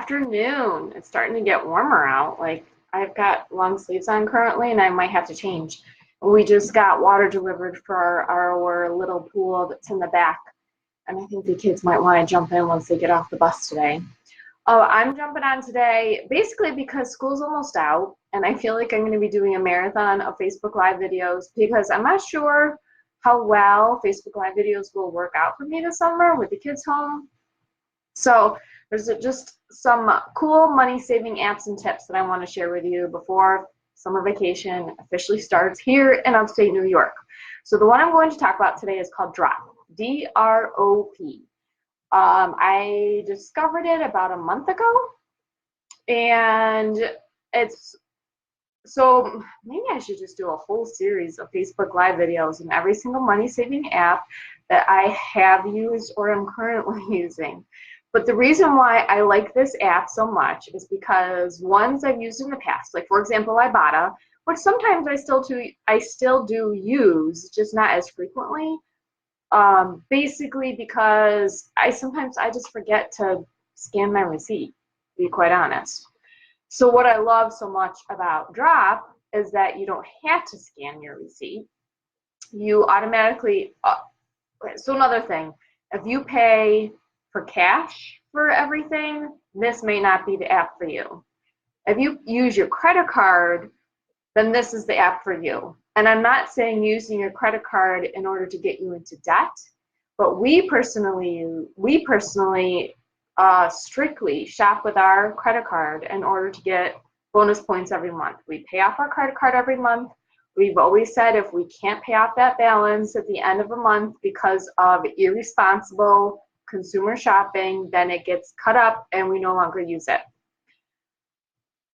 afternoon. It's starting to get warmer out. Like, I've got long sleeves on currently, and I might have to change. We just got water delivered for our little pool that's in the back, and I think the kids might want to jump in once they get off the bus today. Oh, I'm jumping on today basically because school's almost out, and I feel like I'm going to be doing a marathon of Facebook Live videos because I'm not sure how well Facebook Live videos will work out for me this summer with the kids home. So there's just some cool money-saving apps and tips that I want to share with you before summer vacation officially starts here in upstate New York. So the one I'm going to talk about today is called Drop, D-R-O-P. I discovered it about a month ago, and so maybe I should just do a whole series of Facebook Live videos in every single money-saving app that I have used or am currently using. But the reason why I like this app so much is because ones I've used in the past, like for example, Ibotta, which sometimes I still do use, just not as frequently. Basically because sometimes I just forget to scan my receipt, to be quite honest. So what I love so much about Drop is that you don't have to scan your receipt. You automatically, so another thing, if you pay for cash for everything, this may not be the app for you. If you use your credit card, then this is the app for you. And I'm not saying using your credit card in order to get you into debt, but we personally strictly shop with our credit card in order to get bonus points every month. We pay off our credit card every month. We've always said if we can't pay off that balance at the end of a month because of irresponsible consumer shopping, then it gets cut up and we no longer use it.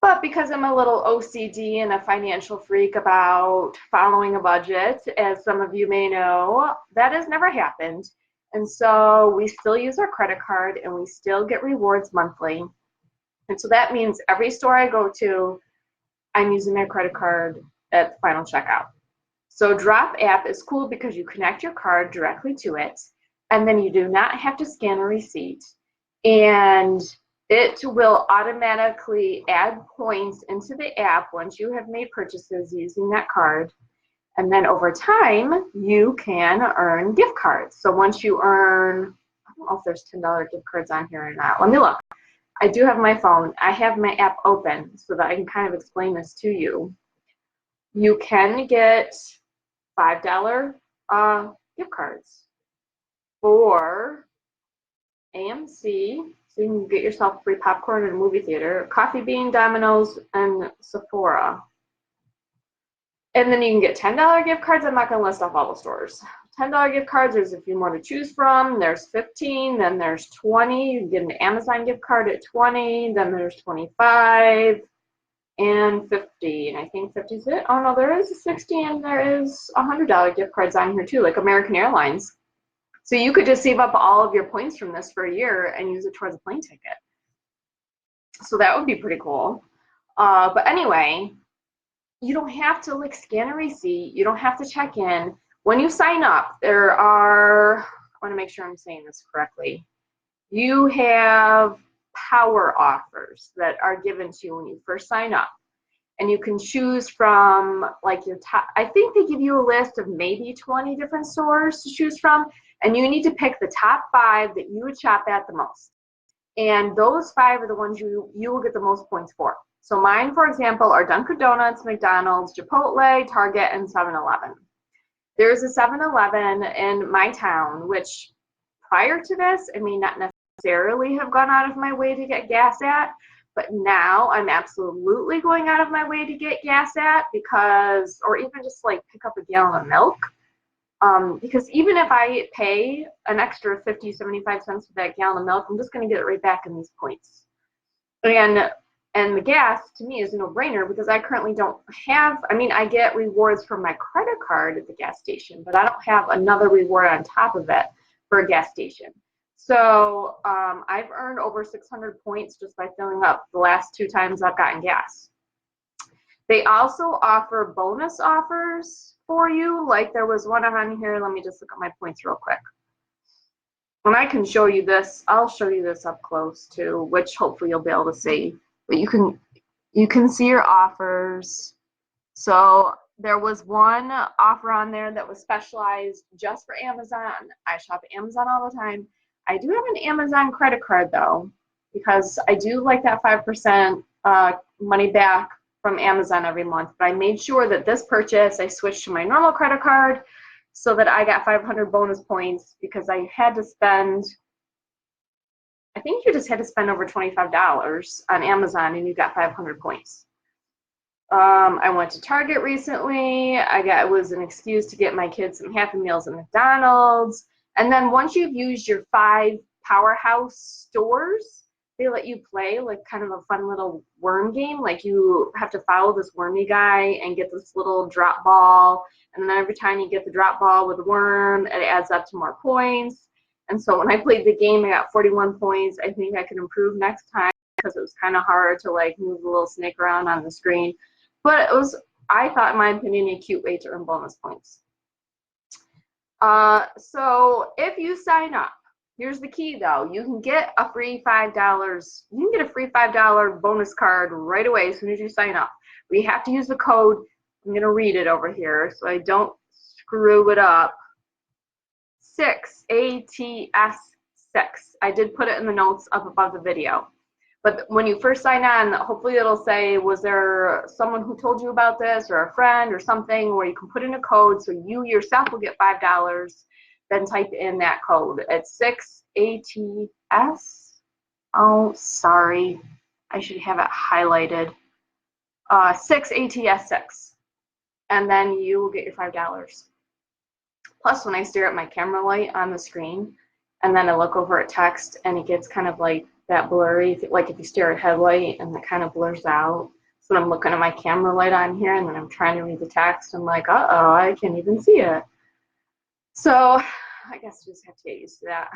But because I'm a little OCD and a financial freak about following a budget, as some of you may know, that has never happened. And so we still use our credit card and we still get rewards monthly. And so that means every store I go to, I'm using my credit card at the final checkout. So Drop app is cool because you connect your card directly to it, and then you do not have to scan a receipt. And it will automatically add points into the app once you have made purchases using that card. And then over time, you can earn gift cards. So once you earn, I don't know if there's $10 gift cards on here or not. Let me look. I do have my phone. I have my app open so that I can kind of explain this to you. You can get $5 gift cards for AMC. So you can get yourself free popcorn at a movie theater, Coffee Bean, Domino's, and Sephora. And then you can get $10 gift cards. I'm not going to list off all the stores. $10 gift cards, there's a few more to choose from. There's 15, then there's 20. You can get an Amazon gift card at 20, then there's 25, and 50. And I think 50 is it. Oh no, there is a 60 and there is $100 gift cards on here too, like American Airlines. So you could just save up all of your points from this for a year and use it towards a plane ticket. So that would be pretty cool. But anyway, you don't have to like scan a receipt. You don't have to check in. When you sign up, there are, I want to make sure I'm saying this correctly. You have power offers that are given to you when you first sign up. And you can choose from like your top, I think they give you a list of maybe 20 different stores to choose from. And you need to pick the top 5 that you would shop at the most. And those 5 are the ones you will get the most points for. So mine, for example, are Dunkin' Donuts, McDonald's, Chipotle, Target, and 7-Eleven. There's a 7-Eleven in my town, which prior to this, I may not necessarily have gone out of my way to get gas at, but now I'm absolutely going out of my way to get gas at because, or even just like pick up a gallon of milk. Because even if I pay an extra 50, 75 cents for that gallon of milk, I'm just going to get it right back in these points. And the gas, to me, is a no-brainer because I currently don't have, I mean, I get rewards from my credit card at the gas station, but I don't have another reward on top of it for a gas station. So I've earned over 600 points just by filling up the last 2 times I've gotten gas. They also offer bonus offers for you. Like there was one on here. Let me just look at my points real quick. And I can show you this. I'll show you this up close too, which hopefully you'll be able to see. But you can see your offers. So there was one offer on there that was specialized just for Amazon. I shop at Amazon all the time. I do have an Amazon credit card though, because I do like that 5% money back from Amazon every month. But I made sure that this purchase, I switched to my normal credit card so that I got 500 bonus points, because I had to spend, I think you just had to spend over $25 on Amazon and you got 500 points. I went to Target recently. It was an excuse to get my kids some Happy Meals at McDonald's. And then once you've used your 5 powerhouse stores, they let you play like kind of a fun little worm game. Like you have to follow this wormy guy and get this little drop ball. And then every time you get the drop ball with a worm, it adds up to more points. And so when I played the game, I got 41 points. I think I can improve next time, because it was kind of hard to like move the little snake around on the screen. But it was, I thought, in my opinion, a cute way to earn bonus points. So if you sign up, here's the key though. You can get a free $5. You can get a free $5 bonus card right away as soon as you sign up. We have to use the code. I'm going to read it over here so I don't screw it up. 6ATS6. I did put it in the notes up above the video. But when you first sign on, hopefully it'll say, was there someone who told you about this, or a friend or something, where you can put in a code so you yourself will get $5. Then type in that code. It's 6ATS. Oh, sorry. I should have it highlighted. 6ATS6. And then you will get your $5. Plus, when I stare at my camera light on the screen, and then I look over at text, and it gets kind of like that blurry, like if you stare at headlight and it kind of blurs out. So I'm looking at my camera light on here, and then I'm trying to read the text. I'm like, uh-oh, I can't even see it. So I guess you just have to get used to that.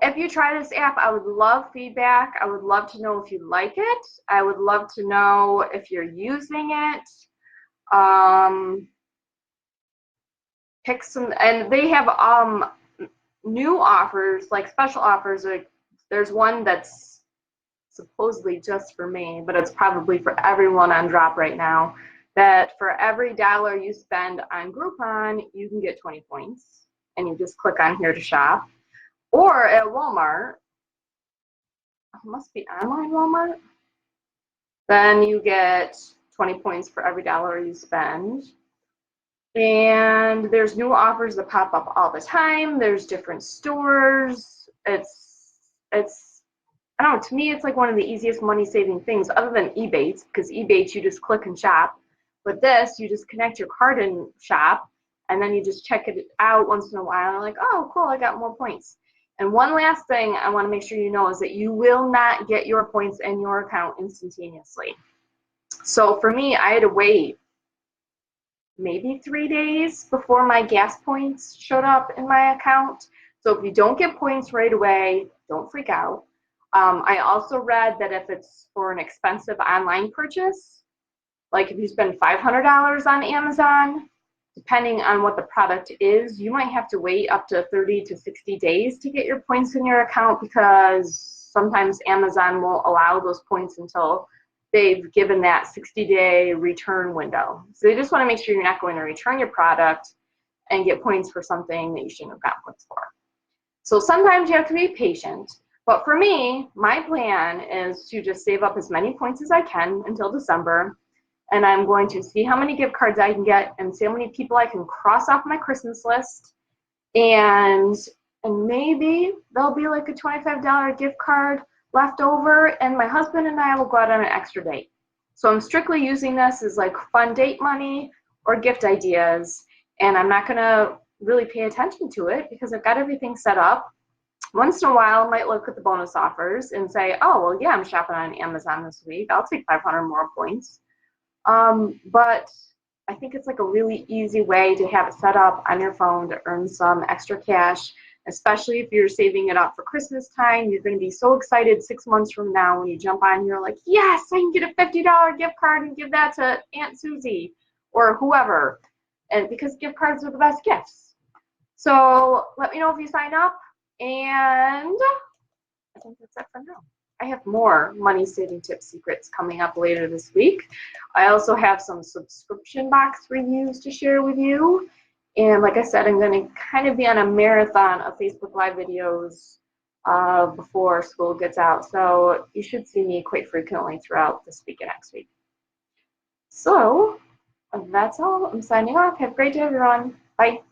If you try this app, I would love feedback. I would love to know if you like it. I would love to know if you're using it. Pick some, and they have new offers, like special offers. Like there's one that's supposedly just for me, but it's probably for everyone on drop right now, that for every $1 you spend on Groupon, you can get 20 points, and you just click on here to shop. Or at Walmart, it must be online Walmart, then you get 20 points for every $1 you spend. And there's new offers that pop up all the time. There's different stores. It's I don't know, to me, it's like one of the easiest money-saving things, other than Ebates, because Ebates, you just click and shop. But this, you just connect your card and shop, and then you just check it out once in a while, and like, oh, cool, I got more points. And one last thing I want to make sure you know is that you will not get your points in your account instantaneously. So for me, I had to wait maybe 3 days before my gas points showed up in my account. So if you don't get points right away, don't freak out. I also read that if it's for an expensive online purchase, like if you spend $500 on Amazon, depending on what the product is, you might have to wait up to 30 to 60 days to get your points in your account, because sometimes Amazon won't allow those points until they've given that 60-day return window. So you just want to make sure you're not going to return your product and get points for something that you shouldn't have gotten points for. So sometimes you have to be patient. But for me, my plan is to just save up as many points as I can until December. And I'm going to see how many gift cards I can get and see how many people I can cross off my Christmas list. And maybe there'll be like a $25 gift card left over, and my husband and I will go out on an extra date. So I'm strictly using this as like fun date money or gift ideas. And I'm not going to really pay attention to it because I've got everything set up. Once in a while, I might look at the bonus offers and say, oh, well, yeah, I'm shopping on Amazon this week. I'll take 500 more points. But I think it's like a really easy way to have it set up on your phone to earn some extra cash, especially if you're saving it up for Christmas time. You're going to be so excited 6 months from now when you jump on here like, yes, I can get a $50 gift card and give that to Aunt Susie or whoever. And because gift cards are the best gifts. So let me know if you sign up. And I think that's it for now. I have more money saving tip secrets coming up later this week. I also have some subscription box reviews to share with you. And like I said, I'm going to kind of be on a marathon of Facebook Live videos before school gets out. So you should see me quite frequently throughout this week and next week. So that's all. I'm signing off. Have a great day, everyone. Bye.